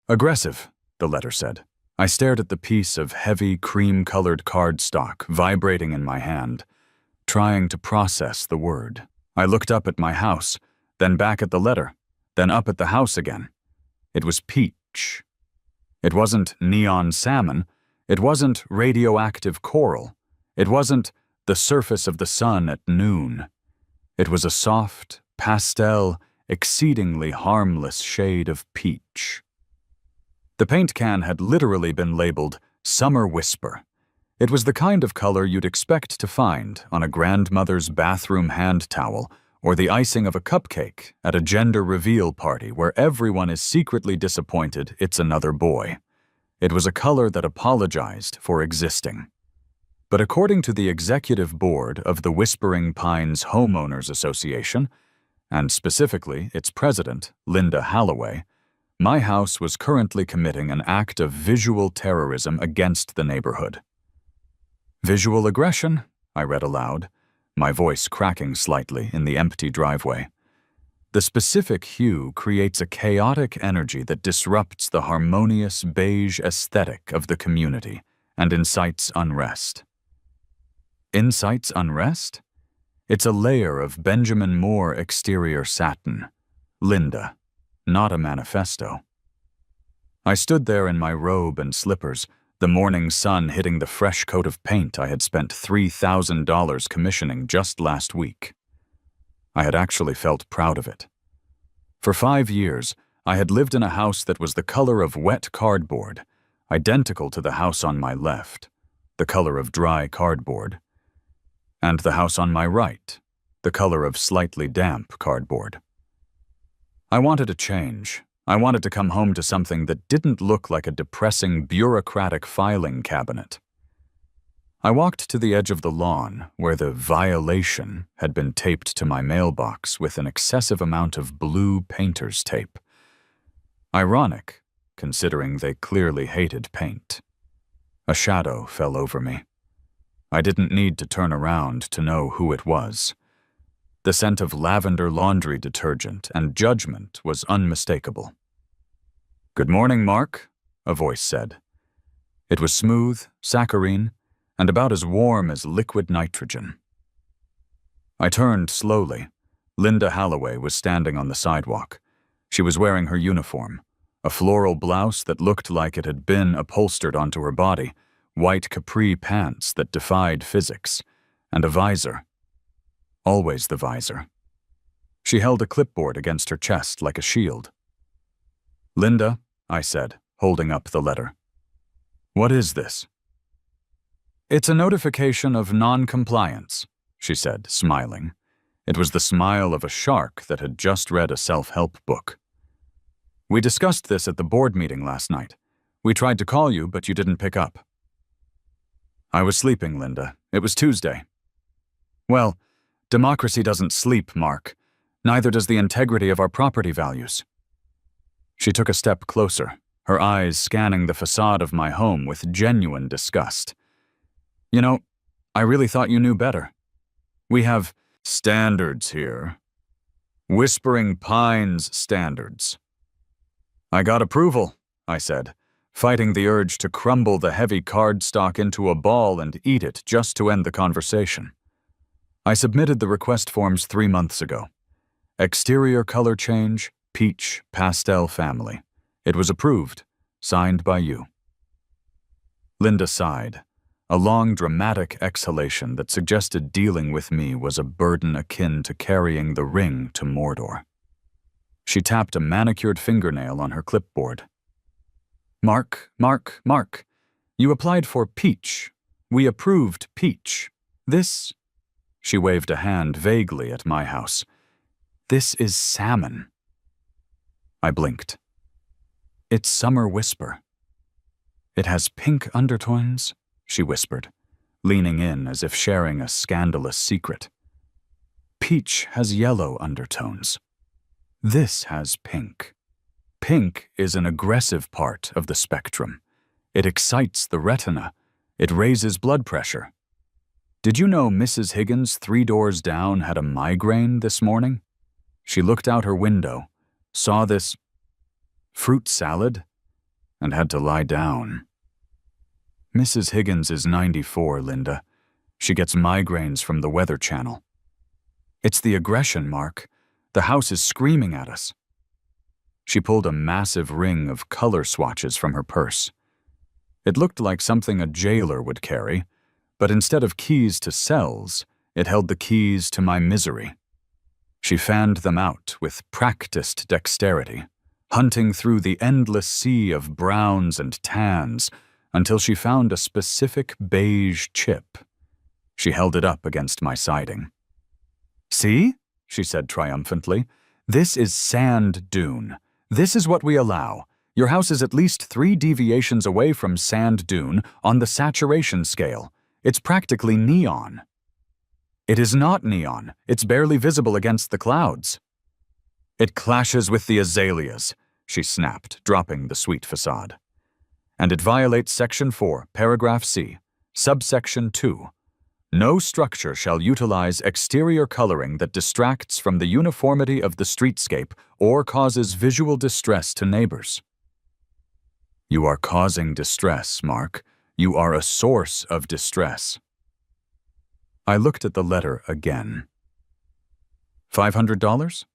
Aggressive, the letter said. I stared at the piece of heavy, cream-colored cardstock vibrating in my hand, trying to process the word. I looked up at my house, then back at the letter, then up at the house again. It was peach. It wasn't neon salmon. It wasn't radioactive coral. It wasn't the surface of the sun at noon. It was a soft, pastel, exceedingly harmless shade of peach. The paint can had literally been labeled Summer Whisper. It was the kind of color you'd expect to find on a grandmother's bathroom hand towel or the icing of a cupcake at a gender reveal party where everyone is secretly disappointed it's another boy. It was a color that apologized for existing. But according to the executive board of the Whispering Pines Homeowners Association, and specifically its president, Linda Holloway, my house was currently committing an act of visual terrorism against the neighborhood. Visual aggression, I read aloud, my voice cracking slightly in the empty driveway. The specific hue creates a chaotic energy that disrupts the harmonious beige aesthetic of the community and incites unrest. Incites unrest? It's a layer of Benjamin Moore exterior satin. Linda, not a manifesto. I stood there in my robe and slippers, the morning sun hitting the fresh coat of paint I had spent $3,000 commissioning just last week. I had actually felt proud of it. For 5 years, I had lived in a house that was the color of wet cardboard, identical to the house on my left, the color of dry cardboard, and the house on my right, the color of slightly damp cardboard. I wanted a change. I wanted to come home to something that didn't look like a depressing bureaucratic filing cabinet. I walked to the edge of the lawn where the violation had been taped to my mailbox with an excessive amount of blue painter's tape. Ironic, considering they clearly hated paint. A shadow fell over me. I didn't need to turn around to know who it was. The scent of lavender laundry detergent and judgment was unmistakable. "Good morning, Mark," a voice said. It was smooth, saccharine, and about as warm as liquid nitrogen. I turned slowly. Linda Holloway was standing on the sidewalk. She was wearing her uniform, a floral blouse that looked like it had been upholstered onto her body, white capri pants that defied physics, and a visor. Always the visor. She held a clipboard against her chest like a shield. "Linda," I said, holding up the letter. "What is this?" "It's a notification of non-compliance," she said, smiling. It was the smile of a shark that had just read a self-help book. "We discussed this at the board meeting last night. We tried to call you, but you didn't pick up." "I was sleeping, Linda. It was Tuesday." "Well, democracy doesn't sleep, Mark. Neither does the integrity of our property values." She took a step closer, her eyes scanning the facade of my home with genuine disgust. "You know, I really thought you knew better. We have standards here. Whispering Pines standards." "I got approval," I said, fighting the urge to crumble the heavy cardstock into a ball and eat it just to end the conversation. I submitted the request forms 3 months ago. Exterior color change, peach, pastel family. It was approved, signed by you. Linda sighed, a long dramatic exhalation that suggested dealing with me was a burden akin to carrying the ring to Mordor. She tapped a manicured fingernail on her clipboard. "Mark, Mark, Mark, you applied for peach. We approved peach. This..." She waved a hand vaguely at my house. "This is salmon." I blinked. "It's Summer Whisper." "It has pink undertones," she whispered, leaning in as if sharing a scandalous secret. "Peach has yellow undertones. This has pink. Pink is an aggressive part of the spectrum. It excites the retina. It raises blood pressure. Did you know Mrs. Higgins 3 doors down had a migraine this morning? She looked out her window, saw this fruit salad, and had to lie down. Mrs. Higgins is 94, Linda. She gets migraines from the Weather Channel. It's the aggression, Mark. The house is screaming at us. She pulled a massive ring of color swatches from her purse. It looked like something a jailer would carry, but instead of keys to cells, it held the keys to my misery. She fanned them out with practiced dexterity, hunting through the endless sea of browns and tans until she found a specific beige chip. She held it up against my siding. "See?" she said triumphantly. "This is sand dune. This is what we allow. Your house is at least 3 deviations away from sand dune on the saturation scale. It's practically neon." "It is not neon. It's barely visible against the clouds." "It clashes with the azaleas," she snapped, dropping the sweet facade. "And it violates Section 4, Paragraph C, Subsection 2. No structure shall utilize exterior coloring that distracts from the uniformity of the streetscape or causes visual distress to neighbors." "You are causing distress, Mark. You are a source of distress." I looked at the letter again. $500?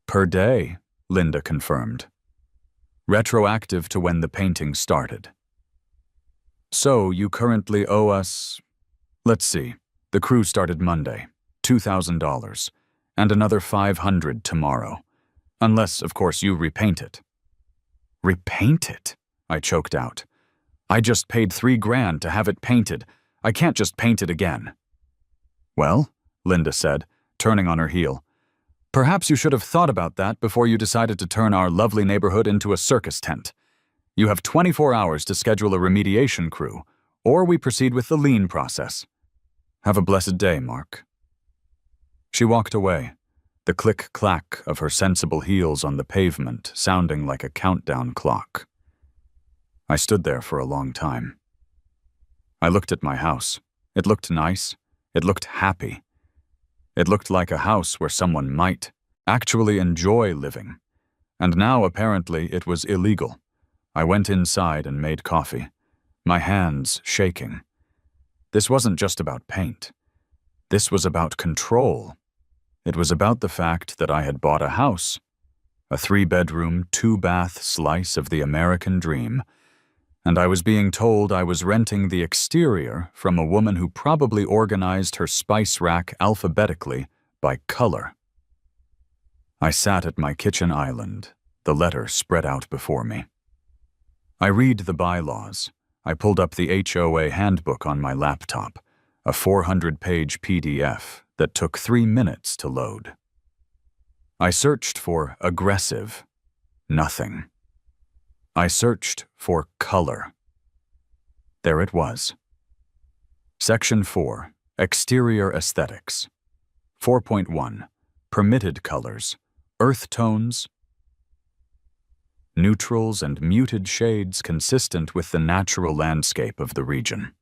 Per day, Linda confirmed. Retroactive to when the painting started. "So you currently owe us, let's see, the crew started Monday, $2,000, and another $500 tomorrow. Unless, of course, you repaint it." "Repaint it?" I choked out. "I just paid $3,000 to have it painted. I can't just paint it again." "Well," Linda said, turning on her heel, "perhaps you should have thought about that before you decided to turn our lovely neighborhood into a circus tent. You have 24 hours to schedule a remediation crew, or we proceed with the lien process. Have a blessed day, Mark." She walked away, the click-clack of her sensible heels on the pavement sounding like a countdown clock. I stood there for a long time. I looked at my house. It looked nice. It looked happy. It looked like a house where someone might actually enjoy living. And now, apparently, it was illegal. I went inside and made coffee, my hands shaking. This wasn't just about paint. This was about control. It was about the fact that I had bought a house, a 3-bedroom, 2-bath slice of the American dream, and I was being told I was renting the exterior from a woman who probably organized her spice rack alphabetically by color. I sat at my kitchen island, the letter spread out before me. I read the bylaws. I pulled up the HOA handbook on my laptop, a 400-page PDF that took 3 minutes to load. I searched for aggressive. Nothing. I searched for color. There it was. Section 4, Exterior Aesthetics. 4.1, Permitted Colors, Earth Tones, Neutrals and muted shades consistent with the natural landscape of the region.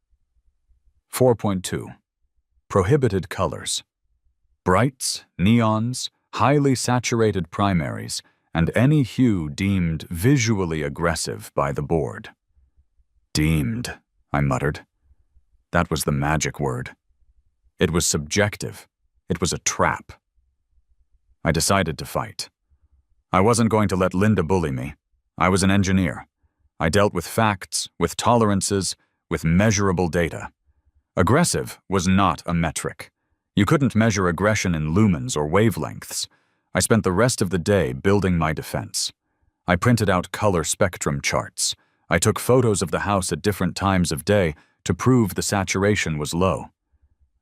4.2, Prohibited Colors, Brights, neons, highly saturated primaries, and any hue deemed visually aggressive by the board. Deemed, I muttered. That was the magic word. It was subjective. It was a trap. I decided to fight. I wasn't going to let Linda bully me. I was an engineer. I dealt with facts, with tolerances, with measurable data. Aggressive was not a metric. You couldn't measure aggression in lumens or wavelengths. I spent the rest of the day building my defense. I printed out color spectrum charts. I took photos of the house at different times of day to prove the saturation was low.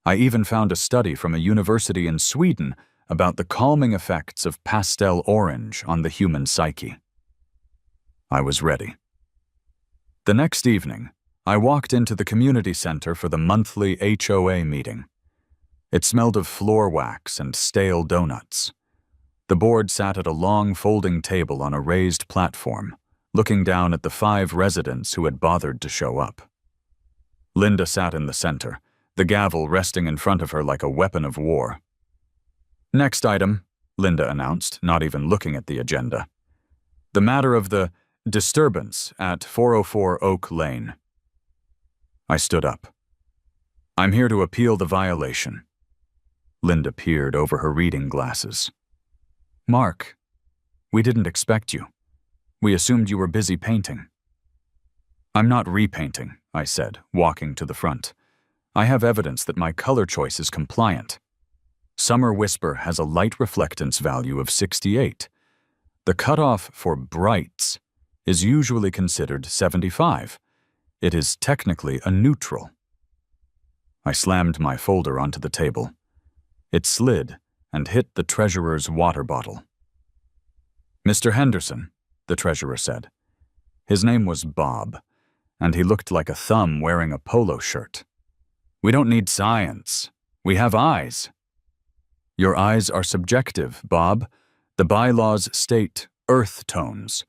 I even found a study from a university in Sweden about the calming effects of pastel orange on the human psyche. I was ready. The next evening, I walked into the community center for the monthly HOA meeting. It smelled of floor wax and stale donuts. The board sat at a long folding table on a raised platform, looking down at the 5 residents who had bothered to show up. Linda sat in the center, the gavel resting in front of her like a weapon of war. "Next item," Linda announced, not even looking at the agenda. "The matter of the disturbance at 404 Oak Lane. I stood up. I'm here to appeal the violation. Linda peered over her reading glasses. Mark, we didn't expect you. We assumed you were busy painting. I'm not repainting, I said, walking to the front. I have evidence that my color choice is compliant. Summer Whisper has a light reflectance value of 68. The cutoff for brights is usually considered 75. It is technically a neutral. I slammed my folder onto the table. It slid and hit the treasurer's water bottle. Mr. Henderson, the treasurer said. His name was Bob, and he looked like a thumb wearing a polo shirt. We don't need science. We have eyes. Your eyes are subjective, Bob. The bylaws state earth tones.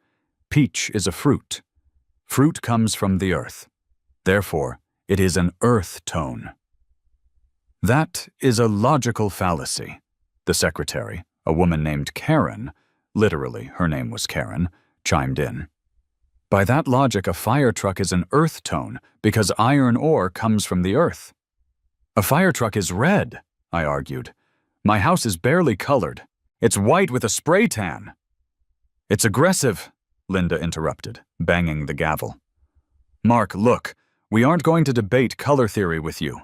Peach is a fruit. Fruit comes from the earth. Therefore, it is an earth tone. That is a logical fallacy, the secretary, a woman named Karen, literally her name was Karen, chimed in. By that logic, a fire truck is an earth tone because iron ore comes from the earth. A fire truck is red, I argued. My house is barely colored. It's white with a spray tan. It's aggressive, Linda interrupted, banging the gavel. Mark, look, we aren't going to debate color theory with you.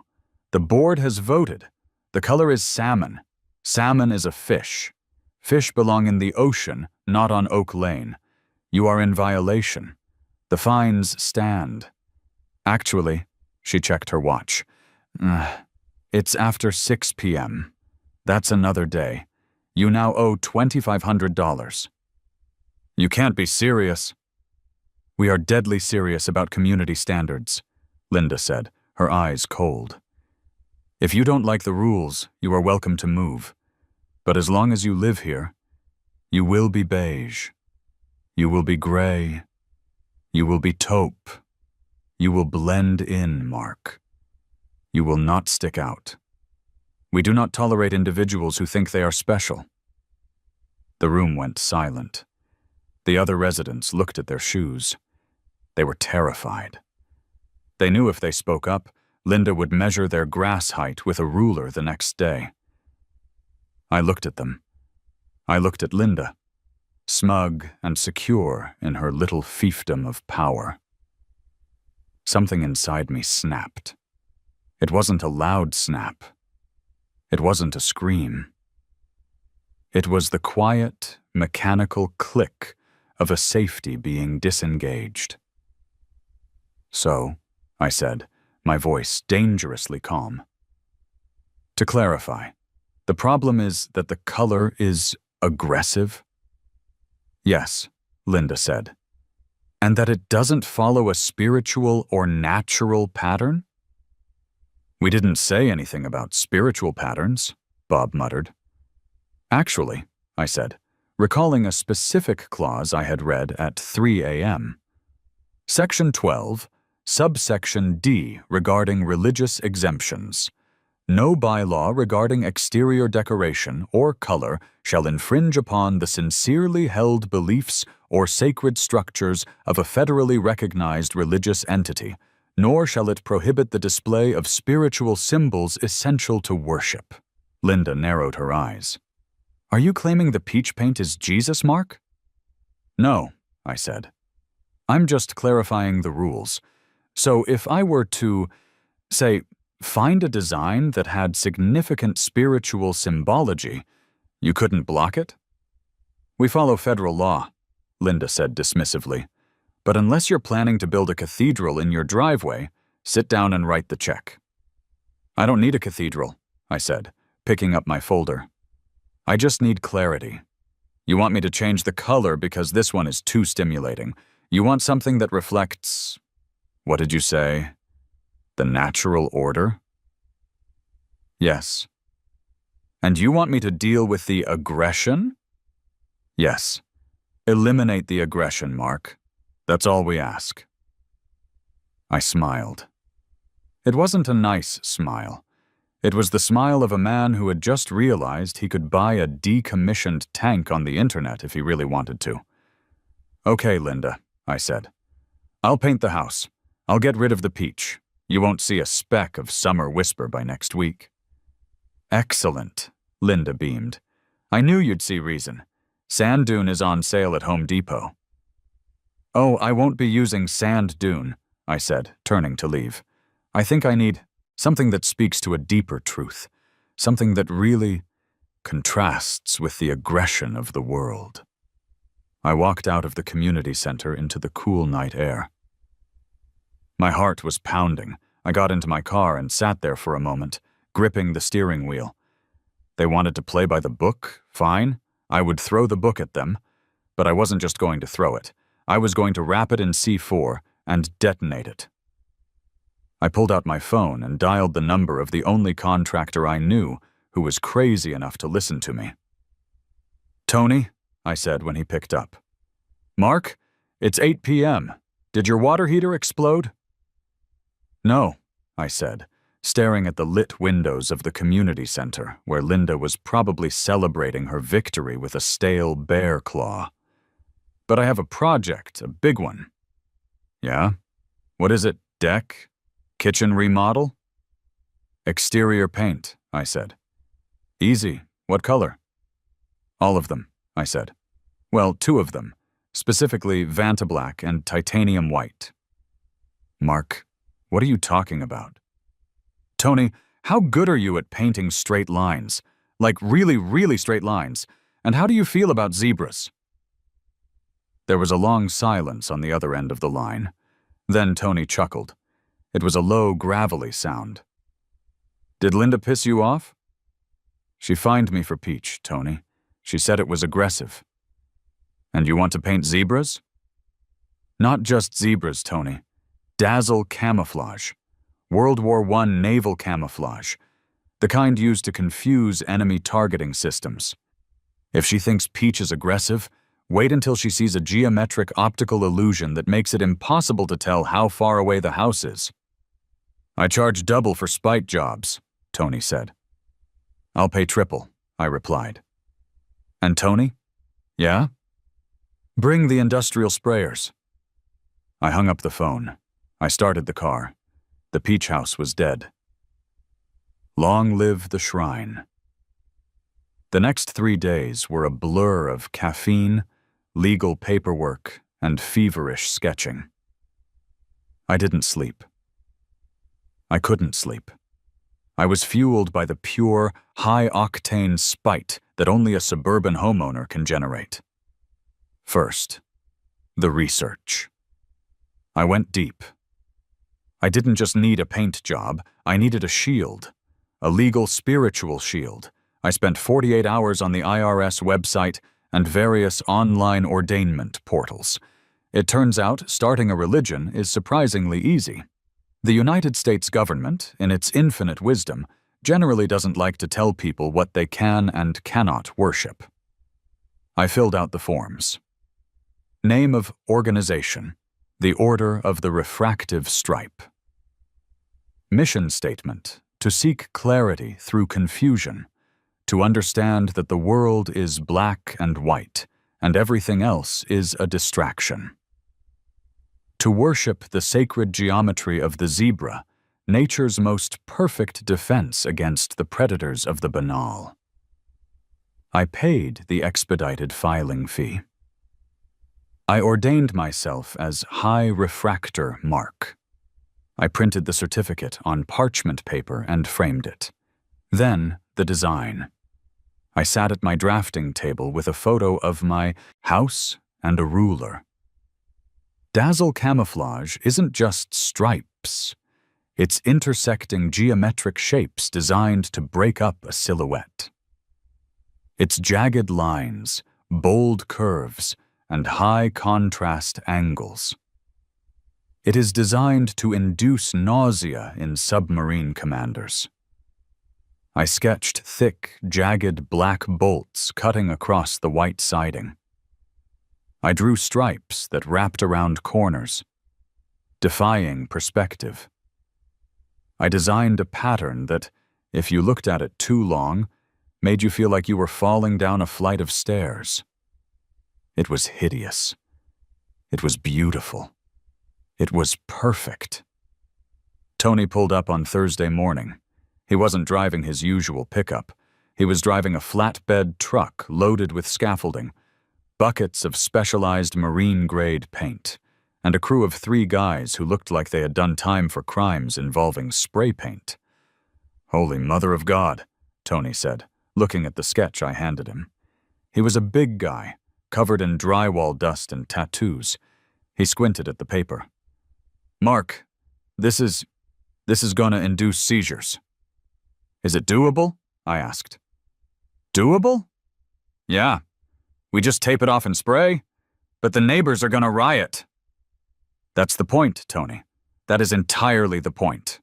The board has voted. The color is salmon. Salmon is a fish. Fish belong in the ocean, not on Oak Lane. You are in violation. The fines stand. Actually, she checked her watch. It's after 6 p.m. That's another day. You now owe $2,500. You can't be serious. We are deadly serious about community standards, Linda said, her eyes cold. If you don't like the rules, you are welcome to move. But as long as you live here, you will be beige. You will be gray. You will be taupe. You will blend in, Mark. You will not stick out. We do not tolerate individuals who think they are special. The room went silent. The other residents looked at their shoes. They were terrified. They knew if they spoke up, Linda would measure their grass height with a ruler the next day. I looked at them. I looked at Linda, smug and secure in her little fiefdom of power. Something inside me snapped. It wasn't a loud snap. It wasn't a scream. It was the quiet, mechanical click of a safety being disengaged. So, I said, my voice dangerously calm. To clarify, the problem is that the color is aggressive? Yes, Linda said. And that it doesn't follow a spiritual or natural pattern? We didn't say anything about spiritual patterns, Bob muttered. Actually, I said, recalling a specific clause I had read at 3 a.m. Section 12, subsection D regarding religious exemptions. No bylaw regarding exterior decoration or color shall infringe upon the sincerely held beliefs or sacred structures of a federally recognized religious entity, nor shall it prohibit the display of spiritual symbols essential to worship. Linda narrowed her eyes. Are you claiming the peach paint is Jesus, Mark? No, I said. I'm just clarifying the rules. So if I were to, say, find a design that had significant spiritual symbology, you couldn't block it? We follow federal law, Linda said dismissively. But unless you're planning to build a cathedral in your driveway, sit down and write the check. I don't need a cathedral, I said, picking up my folder. I just need clarity. You want me to change the color because this one is too stimulating. You want something that reflects, what did you say? The natural order? Yes. And you want me to deal with the aggression? Yes. Eliminate the aggression, Mark. That's all we ask. I smiled. It wasn't a nice smile. It was the smile of a man who had just realized he could buy a decommissioned tank on the internet if he really wanted to. Okay, Linda, I said. I'll paint the house. I'll get rid of the peach. You won't see a speck of summer whisper by next week. Excellent, Linda beamed. I knew you'd see reason. Sand dune is on sale at Home Depot. Oh, I won't be using sand dune, I said, turning to leave. I think I need something that speaks to a deeper truth, something that really contrasts with the aggression of the world. I walked out of the community center into the cool night air. My heart was pounding. I got into my car and sat there for a moment, gripping the steering wheel. They wanted to play by the book? Fine. I would throw the book at them, but I wasn't just going to throw it. I was going to wrap it in C4 and detonate it. I pulled out my phone and dialed the number of the only contractor I knew who was crazy enough to listen to me. Tony, I said when he picked up. Mark, it's 8 p.m. Did your water heater explode? No, I said, staring at the lit windows of the community center where Linda was probably celebrating her victory with a stale bear claw. But I have a project, a big one. Yeah? What is it? Deck? Kitchen remodel? Exterior paint, I said. Easy. What color? All of them, I said. Well, 2 of them, specifically Vantablack and titanium white. Mark, what are you talking about? Tony, how good are you at painting straight lines? Like really, really straight lines. And how do you feel about zebras? There was a long silence on the other end of the line. Then Tony chuckled. It was a low, gravelly sound. Did Linda piss you off? She fined me for peach, Tony. She said it was aggressive. And you want to paint zebras? Not just zebras, Tony. Dazzle camouflage. World War I naval camouflage. The kind used to confuse enemy targeting systems. If she thinks peach is aggressive, wait until she sees a geometric optical illusion that makes it impossible to tell how far away the house is. I charge double for spite jobs, Tony said. I'll pay triple, I replied. And Tony? Yeah? Bring the industrial sprayers. I hung up the phone. I started the car. The peach house was dead. Long live the shrine. The next 3 days were a blur of caffeine, legal paperwork, and feverish sketching. I didn't sleep. I couldn't sleep. I was fueled by the pure, high-octane spite that only a suburban homeowner can generate. First, the research. I went deep. I didn't just need a paint job, I needed a shield. A legal spiritual shield. I spent 48 hours on the IRS website and various online ordainment portals. It turns out starting a religion is surprisingly easy. The United States government, in its infinite wisdom, generally doesn't like to tell people what they can and cannot worship. I filled out the forms. Name of organization: the Order of the Refractive Stripe. Mission statement: to seek clarity through confusion, to understand that the world is black and white, and everything else is a distraction. To worship the sacred geometry of the zebra, nature's most perfect defense against the predators of the banal. I paid the expedited filing fee. I ordained myself as High Refractor Mark. I printed the certificate on parchment paper and framed it. Then the design. I sat at my drafting table with a photo of my house and a ruler. Dazzle camouflage isn't just stripes. It's intersecting geometric shapes designed to break up a silhouette. It's jagged lines, bold curves, and high contrast angles. It is designed to induce nausea in submarine commanders. I sketched thick, jagged black bolts cutting across the white siding. I drew stripes that wrapped around corners, defying perspective. I designed a pattern that, if you looked at it too long, made you feel like you were falling down a flight of stairs. It was hideous. It was beautiful. It was perfect. Tony pulled up on Thursday morning. He wasn't driving his usual pickup. He was driving a flatbed truck loaded with scaffolding, buckets of specialized marine-grade paint, and a crew of 3 guys who looked like they had done time for crimes involving spray paint. "Holy Mother of God," Tony said, looking at the sketch I handed him. He was a big guy, covered in drywall dust and tattoos. He squinted at the paper. "Mark, this is gonna induce seizures." "Is it doable?" I asked. "Doable?" "Yeah. We just tape it off and spray, but the neighbors are gonna riot." "That's the point, Tony. That is entirely the point."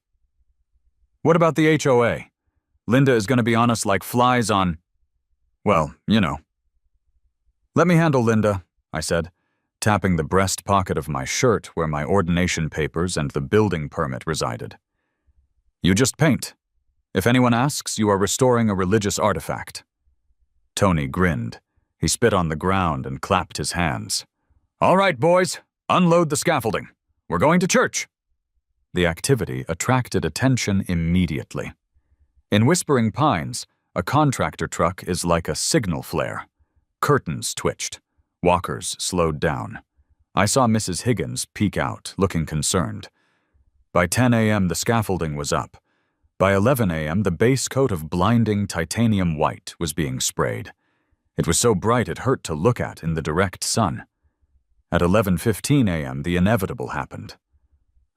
"What about the HOA? Linda is gonna be on us like flies on, well, you know." "Let me handle Linda," I said, tapping the breast pocket of my shirt where my ordination papers and the building permit resided. "You just paint. If anyone asks, you are restoring a religious artifact." Tony grinned. He spit on the ground and clapped his hands. "All right, boys, unload the scaffolding. We're going to church." The activity attracted attention immediately. In Whispering Pines, a contractor truck is like a signal flare. Curtains twitched. Walkers slowed down. I saw Mrs. Higgins peek out, looking concerned. By 10 a.m. the scaffolding was up. By 11 a.m. the base coat of blinding titanium white was being sprayed. It was so bright it hurt to look at in the direct sun. At 11:15 a.m. the inevitable happened.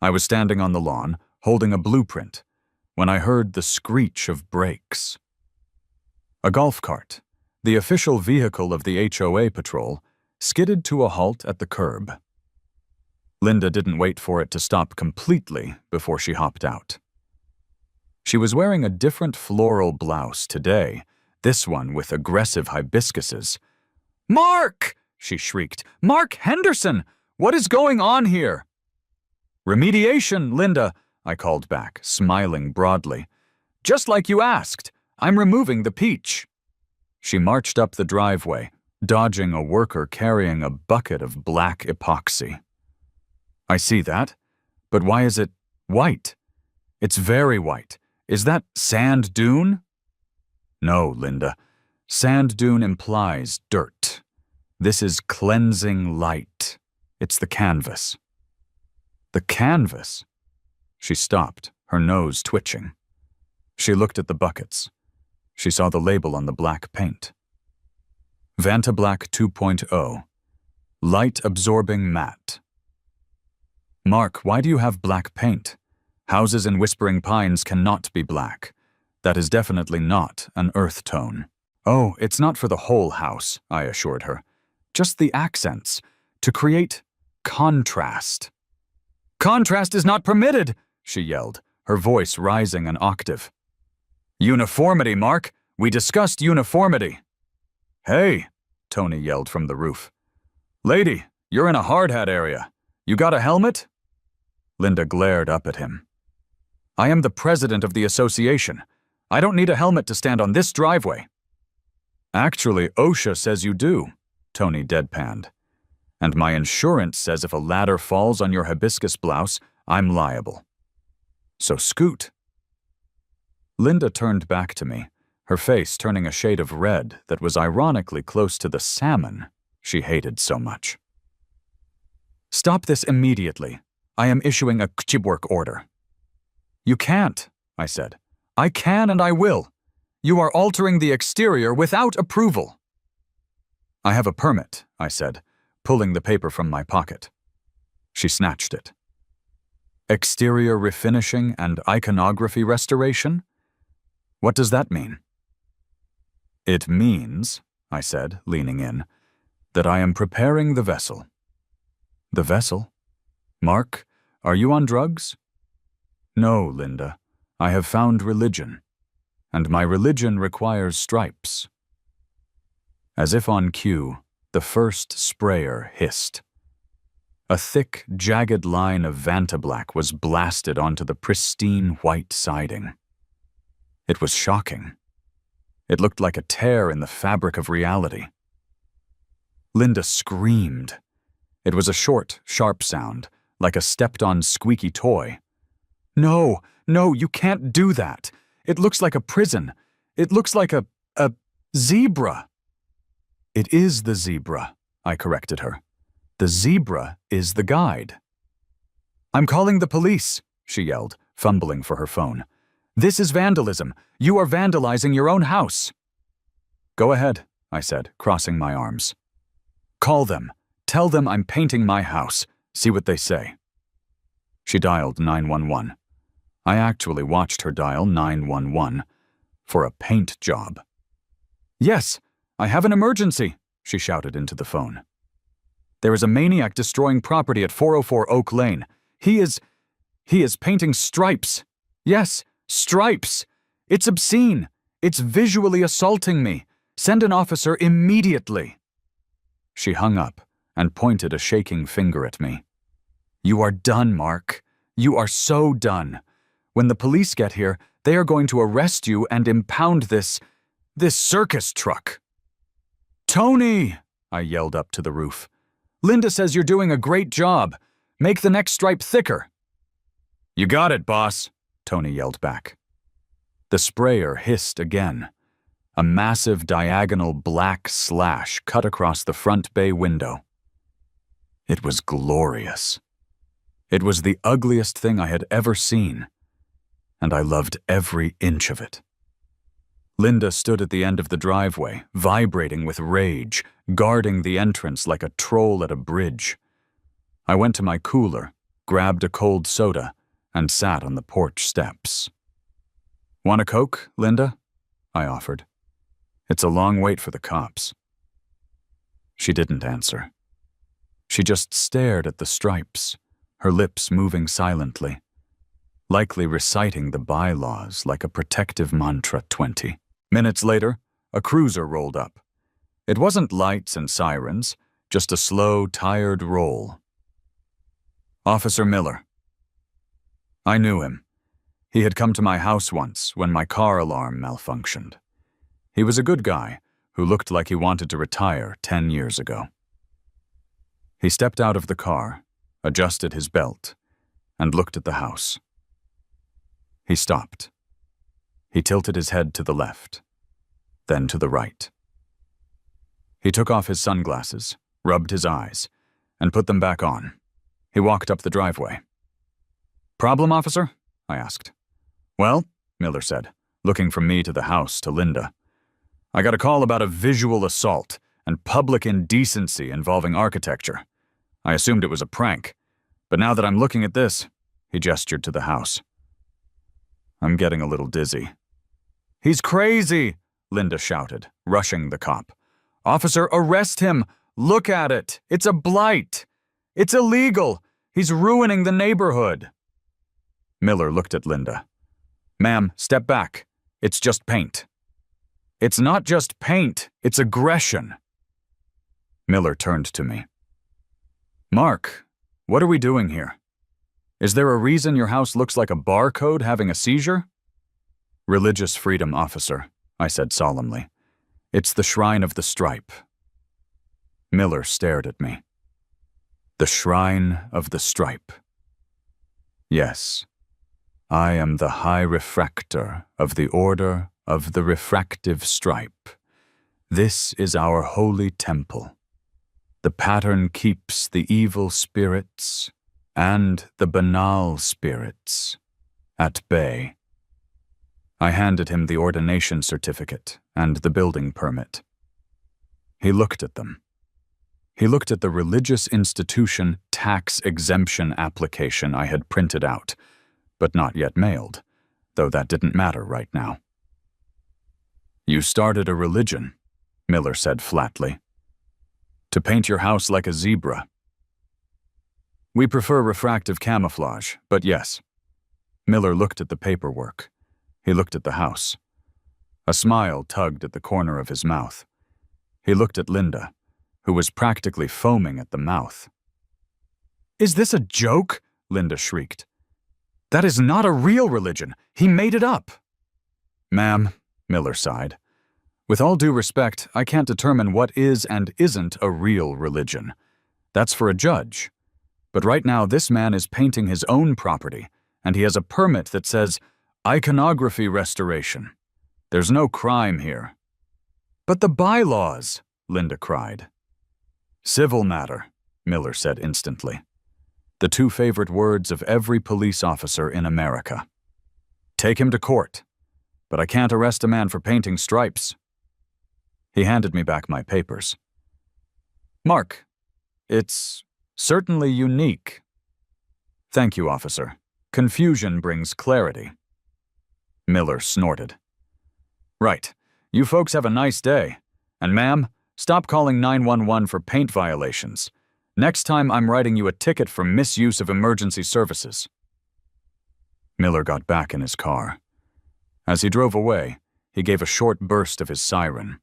I was standing on the lawn, holding a blueprint, when I heard the screech of brakes. A golf cart, the official vehicle of the HOA patrol, skidded to a halt at the curb. Linda didn't wait for it to stop completely before she hopped out. She was wearing a different floral blouse today, this one with aggressive hibiscuses. "Mark!" she shrieked. "Mark Henderson! What is going on here?" "Remediation, Linda," I called back, smiling broadly. "Just like you asked. I'm removing the peach." She marched up the driveway, dodging a worker carrying a bucket of black epoxy. "I see that, but why is it white? It's very white. Is that sand dune?" "No, Linda. Sand dune implies dirt. This is cleansing light. It's the canvas." "The canvas?" She stopped, her nose twitching. She looked at the buckets. She saw the label on the black paint. Vantablack 2.0. Light-absorbing matte. "Mark, why do you have black paint? Houses in Whispering Pines cannot be black. That is definitely not an earth tone." "Oh, it's not for the whole house," I assured her. "Just the accents, to create contrast." "Contrast is not permitted," she yelled, her voice rising an octave. "Uniformity, Mark. We discussed uniformity." "Hey," Tony yelled from the roof. "Lady, you're in a hard hat area. You got a helmet?" Linda glared up at him. "I am the president of the association. I don't need a helmet to stand on this driveway." "Actually, OSHA says you do," Tony deadpanned. "And my insurance says if a ladder falls on your hibiscus blouse, I'm liable. So scoot." Linda turned back to me, her face turning a shade of red that was ironically close to the salmon she hated so much. "Stop this immediately. I am issuing a work order." "You can't," I said. "I can and I will. You are altering the exterior without approval." "I have a permit," I said, pulling the paper from my pocket. She snatched it. "Exterior refinishing and iconography restoration? What does that mean?" "It means," I said, leaning in, "that I am preparing the vessel." "The vessel? Mark, are you on drugs?" "No, Linda. I have found religion, and my religion requires stripes." As if on cue, the first sprayer hissed. A thick, jagged line of Vantablack was blasted onto the pristine white siding. It was shocking. It looked like a tear in the fabric of reality. Linda screamed. It was a short, sharp sound, like a stepped-on squeaky toy. No, no, you can't do that. It looks like a prison. It looks like a zebra. It is the zebra, I corrected her. The zebra is the guide. I'm calling the police, she yelled, fumbling for her phone. This is vandalism. You are vandalizing your own house. Go ahead, I said, crossing my arms. Call them. Tell them I'm painting my house. See what they say. She dialed 911. I actually watched her dial 911 for a paint job. Yes, I have an emergency, she shouted into the phone. There is a maniac destroying property at 404 Oak Lane. He is painting stripes. Yes, stripes. It's obscene. It's visually assaulting me. Send an officer immediately. She hung up and pointed a shaking finger at me. You are done, Mark. You are so done. When the police get here, they are going to arrest you and impound this circus truck. Tony, I yelled up to the roof. Linda says you're doing a great job. Make the next stripe thicker. You got it, boss, Tony yelled back. The sprayer hissed again. A massive diagonal black slash cut across the front bay window. It was glorious. It was the ugliest thing I had ever seen, and I loved every inch of it. Linda stood at the end of the driveway, vibrating with rage, guarding the entrance like a troll at a bridge. I went to my cooler, grabbed a cold soda, and sat on the porch steps. Want a Coke, Linda? I offered. It's a long wait for the cops. She didn't answer. She just stared at the stripes, her lips moving silently, likely reciting the bylaws like a protective mantra 20. Minutes later, a cruiser rolled up. It wasn't lights and sirens, just a slow, tired roll. Officer Miller. I knew him. He had come to my house once when my car alarm malfunctioned. He was a good guy who looked like he wanted to retire 10 years ago. He stepped out of the car, adjusted his belt, and looked at the house. He stopped. He tilted his head to the left, then to the right. He took off his sunglasses, rubbed his eyes, and put them back on. He walked up the driveway. Problem, officer? I asked. Well, Miller said, looking from me to the house to Linda. I got a call about a visual assault and public indecency involving architecture. I assumed it was a prank, but now that I'm looking at this, he gestured to the house. I'm getting a little dizzy. He's crazy, Linda shouted, rushing the cop. Officer, arrest him! Look at it! It's a blight! It's illegal! He's ruining the neighborhood! Miller looked at Linda. Ma'am, step back. It's just paint. It's not just paint, it's aggression. Miller turned to me. Mark, what are we doing here? Is there a reason your house looks like a barcode having a seizure? Religious freedom, officer, I said solemnly. It's the shrine of the stripe. Miller stared at me. The shrine of the stripe. Yes, I am the high refractor of the order of the refractive stripe. This is our holy temple. The pattern keeps the evil spirits and the banal spirits at bay. I handed him the ordination certificate and the building permit. He looked at them. He looked at the religious institution tax exemption application I had printed out, but not yet mailed, though that didn't matter right now. You started a religion, Miller said flatly. To paint your house like a zebra. We prefer refractive camouflage, but yes. Miller looked at the paperwork. He looked at the house. A smile tugged at the corner of his mouth. He looked at Linda, who was practically foaming at the mouth. Is this a joke? Linda shrieked. That is not a real religion. He made it up. Ma'am, Miller sighed. With all due respect, I can't determine what is and isn't a real religion. That's for a judge. But right now, this man is painting his own property, and he has a permit that says iconography restoration. There's no crime here. But the bylaws, Linda cried. Civil matter, Miller said instantly. The two favorite words of every police officer in America. Take him to court. But I can't arrest a man for painting stripes. He handed me back my papers. Mark, it's certainly unique. Thank you, officer. Confusion brings clarity. Miller snorted. Right. You folks have a nice day. And ma'am, stop calling 911 for paint violations. Next time I'm writing you a ticket for misuse of emergency services. Miller got back in his car. As he drove away, he gave a short burst of his siren,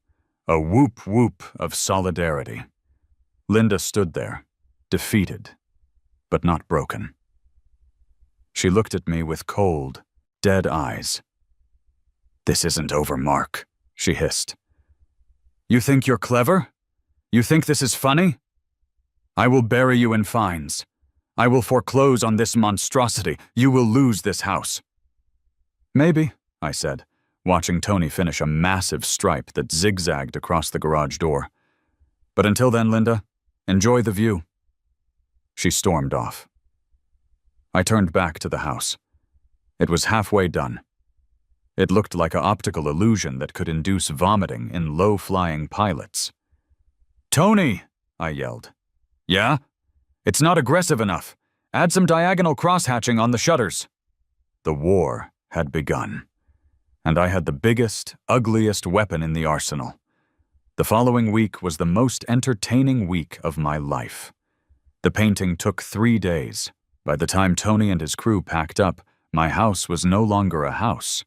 a whoop-whoop of solidarity. Linda stood there, defeated, but not broken. She looked at me with cold, dead eyes. This isn't over, Mark, she hissed. You think you're clever? You think this is funny? I will bury you in fines. I will foreclose on this monstrosity. You will lose this house. Maybe, I said, watching Tony finish a massive stripe that zigzagged across the garage door. But until then, Linda, enjoy the view. She stormed off. I turned back to the house. It was halfway done. It looked like an optical illusion that could induce vomiting in low-flying pilots. Tony, I yelled. Yeah? It's not aggressive enough. Add some diagonal cross-hatching on the shutters. The war had begun, and I had the biggest, ugliest weapon in the arsenal. The following week was the most entertaining week of my life. The painting took 3 days. By the time Tony and his crew packed up, my house was no longer a house.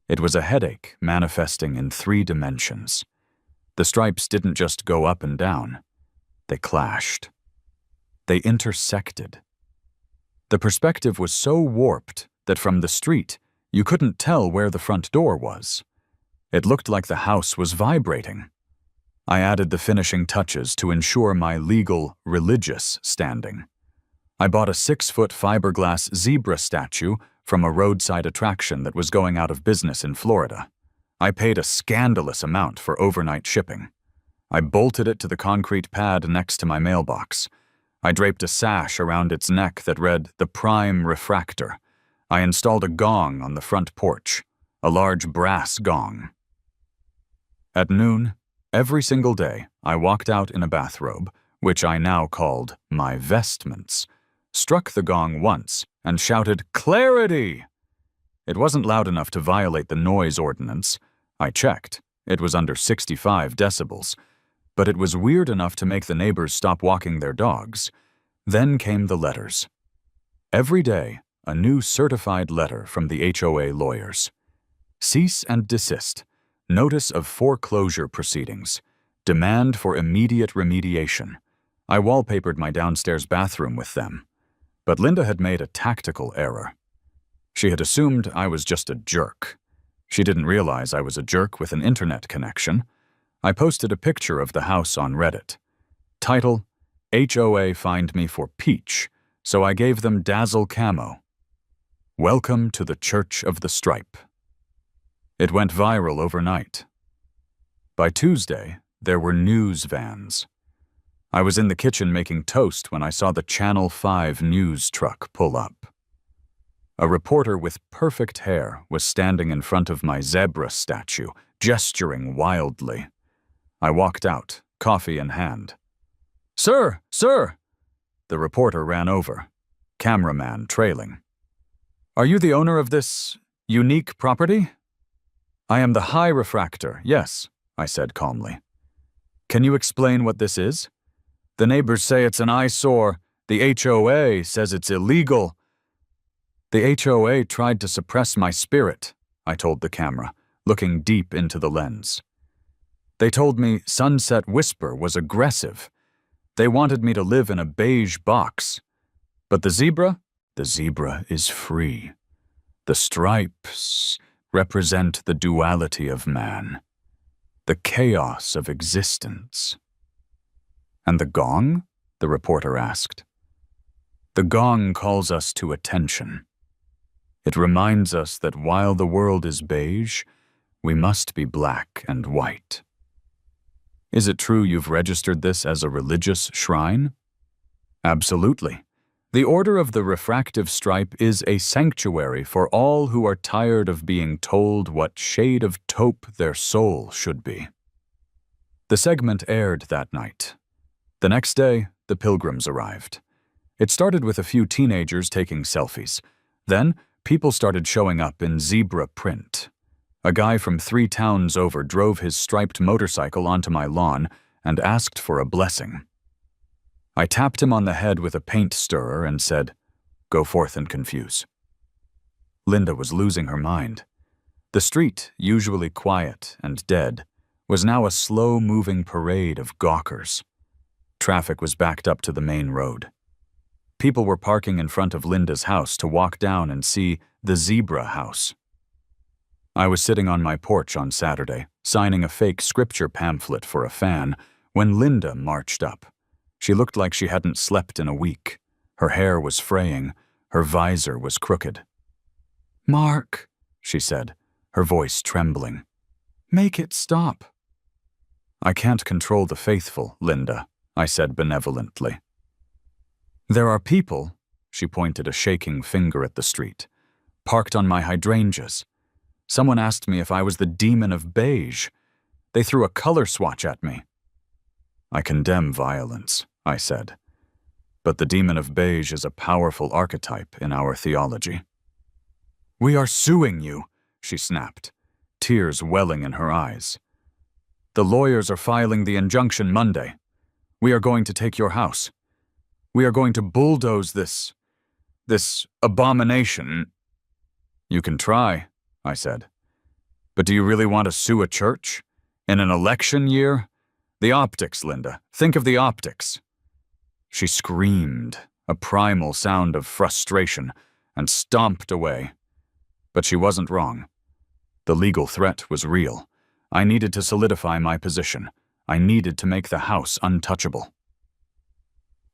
It was a headache manifesting in 3 dimensions. The stripes didn't just go up and down. They clashed. They intersected. The perspective was so warped that from the street, you couldn't tell where the front door was. It looked like the house was vibrating. I added the finishing touches to ensure my legal, religious standing. I bought a 6-foot fiberglass zebra statue from a roadside attraction that was going out of business in Florida. I paid a scandalous amount for overnight shipping. I bolted it to the concrete pad next to my mailbox. I draped a sash around its neck that read, "The Prime Refractor." I installed a gong on the front porch, a large brass gong. At noon, every single day, I walked out in a bathrobe, which I now called my vestments, struck the gong once, and shouted, "Clarity!" It wasn't loud enough to violate the noise ordinance. I checked. It was under 65 decibels. But it was weird enough to make the neighbors stop walking their dogs. Then came the letters. Every day, a new certified letter from the HOA lawyers. Cease and desist. Notice of foreclosure proceedings. Demand for immediate remediation. I wallpapered my downstairs bathroom with them. But Linda had made a tactical error. She had assumed I was just a jerk. She didn't realize I was a jerk with an internet connection. I posted a picture of the house on Reddit. Title, HOA fined me for peach, so I gave them dazzle camo. Welcome to the Church of the Stripe. It went viral overnight. By Tuesday, there were news vans. I was in the kitchen making toast when I saw the Channel 5 news truck pull up. A reporter with perfect hair was standing in front of my zebra statue, gesturing wildly. I walked out, coffee in hand. "Sir, sir!" The reporter ran over, cameraman trailing. "Are you the owner of this unique property?" "I am the high refractor, yes," I said calmly. "Can you explain what this is? The neighbors say it's an eyesore. The HOA says it's illegal." "The HOA tried to suppress my spirit," I told the camera, looking deep into the lens. "They told me Sunset Whisper was aggressive. They wanted me to live in a beige box. But the zebra is free. The stripes represent the duality of man, the chaos of existence. And the gong? the reporter asked. The gong calls us to attention. It reminds us that while the world is beige, we must be black and white. Is it true you've registered this as a religious shrine? Absolutely. The Order of the Refractive Stripe is a sanctuary for all who are tired of being told what shade of taupe their soul should be. The segment aired that night. The next day, the pilgrims arrived. It started with a few teenagers taking selfies. Then, people started showing up in zebra print. A guy from 3 towns over drove his striped motorcycle onto my lawn and asked for a blessing. I tapped him on the head with a paint stirrer and said, "Go forth and confuse." Linda was losing her mind. The street, usually quiet and dead, was now a slow-moving parade of gawkers. Traffic was backed up to the main road. People were parking in front of Linda's house to walk down and see the Zebra House. I was sitting on my porch on Saturday, signing a fake scripture pamphlet for a fan, when Linda marched up. She looked like she hadn't slept in a week. Her hair was fraying. Her visor was crooked. "Mark," she said, her voice trembling. "Make it stop." "I can't control the faithful, Linda," I said benevolently. "There are people," she pointed a shaking finger at the street, "parked on my hydrangeas. Someone asked me if I was the demon of beige. They threw a color swatch at me." "I condemn violence," I said. "But the demon of beige is a powerful archetype in our theology." "We are suing you," she snapped, tears welling in her eyes. "The lawyers are filing the injunction Monday. We are going to take your house. We are going to bulldoze this abomination." "You can try," I said. "But do you really want to sue a church? In an election year? The optics, Linda. Think of the optics." She screamed, a primal sound of frustration, and stomped away. But she wasn't wrong. The legal threat was real. I needed to solidify my position. I needed to make the house untouchable.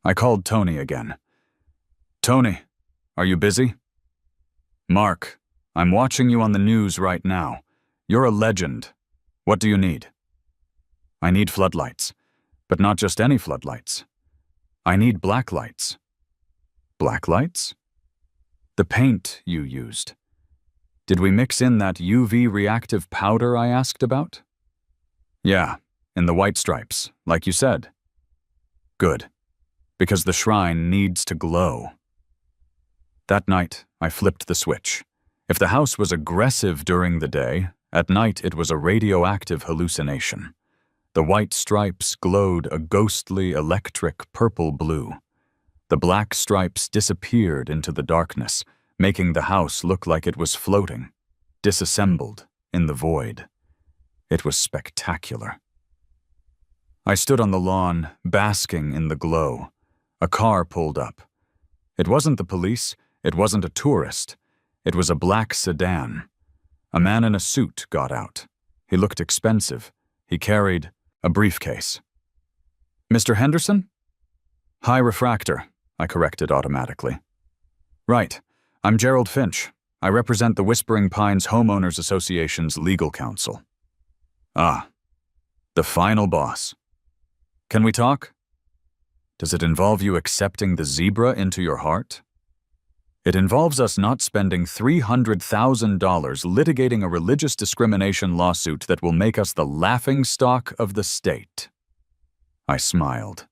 I called Tony again. "Tony, are you busy?" "Mark, I'm watching you on the news right now. You're a legend. What do you need?" "I need floodlights, but not just any floodlights. I need black lights." "Black lights?" "The paint you used. Did we mix in that UV reactive powder I asked about?" "Yeah, in the white stripes, like you said." "Good, because the shrine needs to glow." That night, I flipped the switch. If the house was aggressive during the day, at night it was a radioactive hallucination. The white stripes glowed a ghostly electric purple-blue. The black stripes disappeared into the darkness, making the house look like it was floating, disassembled in the void. It was spectacular. I stood on the lawn, basking in the glow. A car pulled up. It wasn't the police, it wasn't a tourist. It was a black sedan. A man in a suit got out. He looked expensive. He carried a briefcase. "Mr. Henderson?" "High refractor," I corrected automatically. "Right. I'm Gerald Finch. I represent the Whispering Pines Homeowners Association's legal counsel." "Ah, the final boss. Can we talk?" "Does it involve you accepting the zebra into your heart?" "It involves us not spending $300,000 litigating a religious discrimination lawsuit that will make us the laughingstock of the state." I smiled.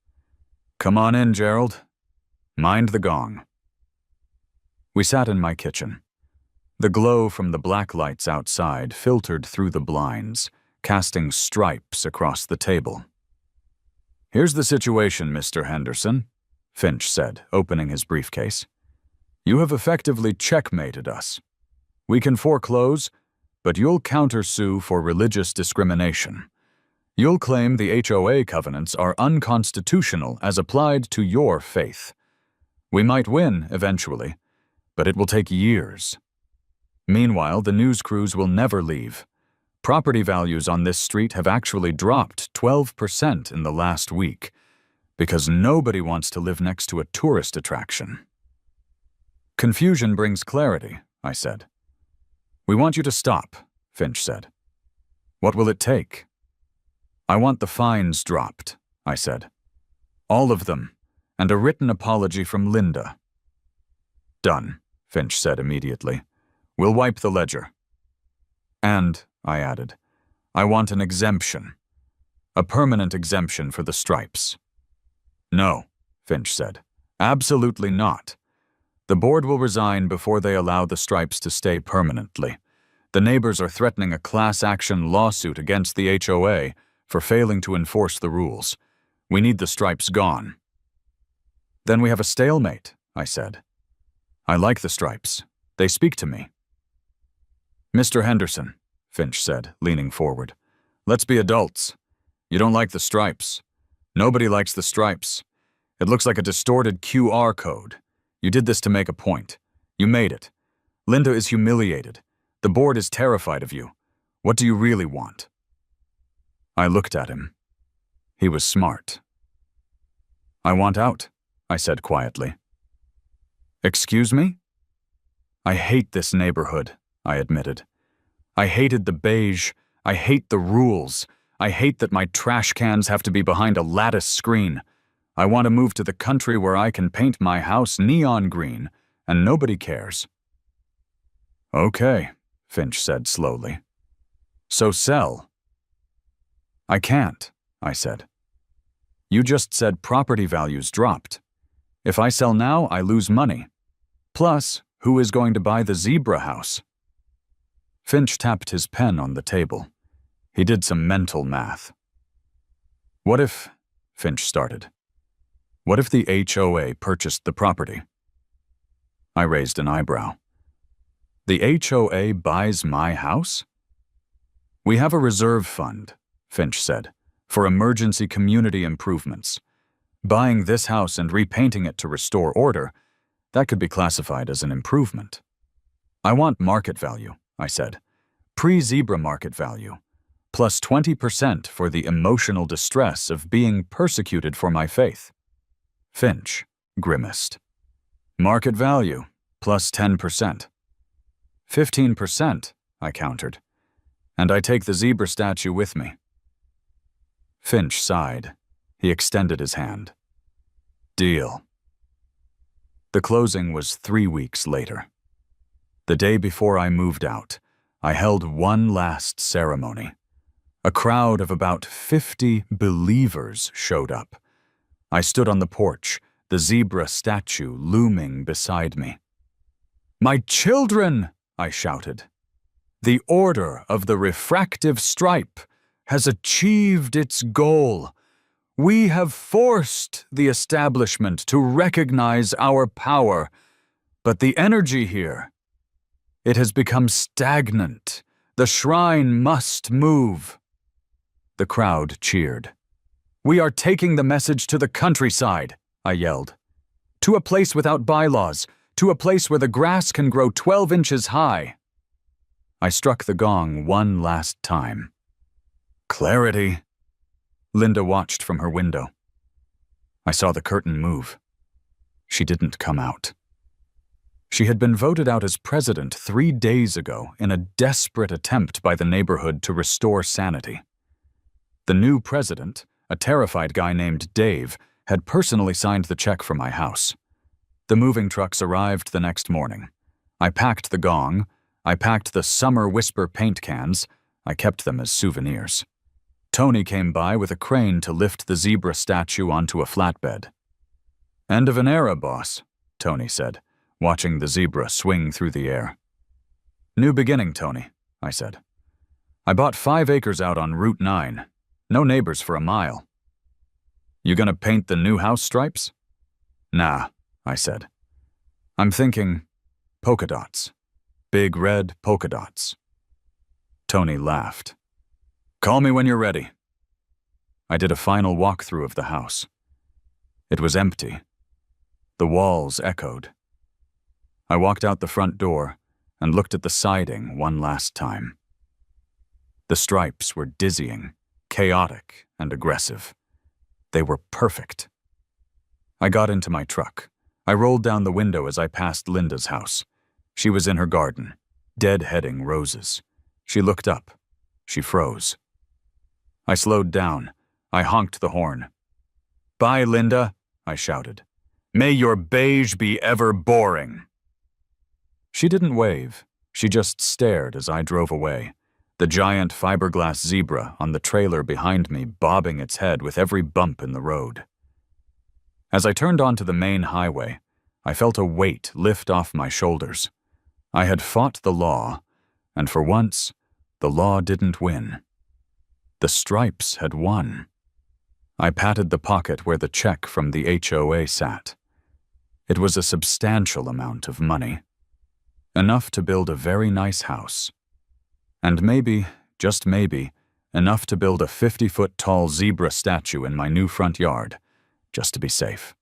"Come on in, Gerald. Mind the gong." We sat in my kitchen. The glow from the black lights outside filtered through the blinds, casting stripes across the table. "Here's the situation, Mr. Henderson," Finch said, opening his briefcase. "You have effectively checkmated us. We can foreclose, but you'll countersue for religious discrimination. You'll claim the HOA covenants are unconstitutional as applied to your faith. We might win eventually, but it will take years. Meanwhile, the news crews will never leave. Property values on this street have actually dropped 12% in the last week. Because nobody wants to live next to a tourist attraction. Confusion brings clarity, I said. We want you to stop, Finch said. What will it take? I want the fines dropped, I said. All of them, and a written apology from Linda. Done, Finch said immediately. We'll wipe the ledger. And, I added, I want an exemption. A permanent exemption for the stripes. No, Finch said. Absolutely not. The board will resign before they allow the stripes to stay permanently. The neighbors are threatening a class action lawsuit against the HOA for failing to enforce the rules. We need the stripes gone. Then we have a stalemate, I said. I like the stripes. They speak to me. Mr. Henderson, Finch said, leaning forward. Let's be adults. You don't like the stripes. Nobody likes the stripes. It looks like a distorted QR code. You did this to make a point. You made it. Linda is humiliated. The board is terrified of you. What do you really want? I looked at him. He was smart. I want out, I said quietly. Excuse me? I hate this neighborhood, I admitted. I hated the beige. I hate the rules. I hate that my trash cans have to be behind a lattice screen. I want to move to the country where I can paint my house neon green, and nobody cares. Okay, Finch said slowly. So sell. I can't, I said. You just said property values dropped. If I sell now, I lose money. Plus, who is going to buy the zebra house? Finch tapped his pen on the table. He did some mental math. What if, Finch started, what if the HOA purchased the property? I raised an eyebrow. The HOA buys my house? We have a reserve fund, Finch said, for emergency community improvements. Buying this house and repainting it to restore order, that could be classified as an improvement. I want market value, I said. Pre-zebra market value, plus 20% for the emotional distress of being persecuted for my faith. Finch grimaced. Market value, plus 10%. 15%, I countered. And I take the zebra statue with me. Finch sighed. He extended his hand. Deal. The closing was 3 weeks later. The day before I moved out, I held one last ceremony. A crowd of about 50 believers showed up. I stood on the porch, the zebra statue looming beside me. My children, I shouted. The Order of the Refractive Stripe has achieved its goal. We have forced the establishment to recognize our power, but the energy here, it has become stagnant. The shrine must move. The crowd cheered. We are taking the message to the countryside, I yelled. To a place without bylaws, to a place where the grass can grow 12 inches high. I struck the gong one last time. Clarity. Linda watched from her window. I saw the curtain move. She didn't come out. She had been voted out as president 3 days ago in a desperate attempt by the neighborhood to restore sanity. The new president, a terrified guy named Dave, had personally signed the check for my house. The moving trucks arrived the next morning. I packed the gong. I packed the Summer Whisper paint cans. I kept them as souvenirs. Tony came by with a crane to lift the zebra statue onto a flatbed. End of an era, boss, Tony said, watching the zebra swing through the air. New beginning, Tony, I said. I bought 5 acres out on Route 9. No neighbors for a mile. You gonna paint the new house stripes? Nah, I said. I'm thinking polka dots. Big red polka dots. Tony laughed. Call me when you're ready. I did a final walkthrough of the house. It was empty. The walls echoed. I walked out the front door and looked at the siding one last time. The stripes were dizzying, chaotic, and aggressive. They were perfect. I got into my truck. I rolled down the window as I passed Linda's house. She was in her garden, deadheading roses. She looked up. She froze. I slowed down. I honked the horn. "Bye, Linda," I shouted. "May your beige be ever boring." She didn't wave. She just stared as I drove away, the giant fiberglass zebra on the trailer behind me bobbing its head with every bump in the road. As I turned onto the main highway, I felt a weight lift off my shoulders. I had fought the law, and for once, the law didn't win. The stripes had won. I patted the pocket where the check from the HOA sat. It was a substantial amount of money. Enough to build a very nice house. And maybe, just maybe, enough to build a 50-foot tall zebra statue in my new front yard, just to be safe.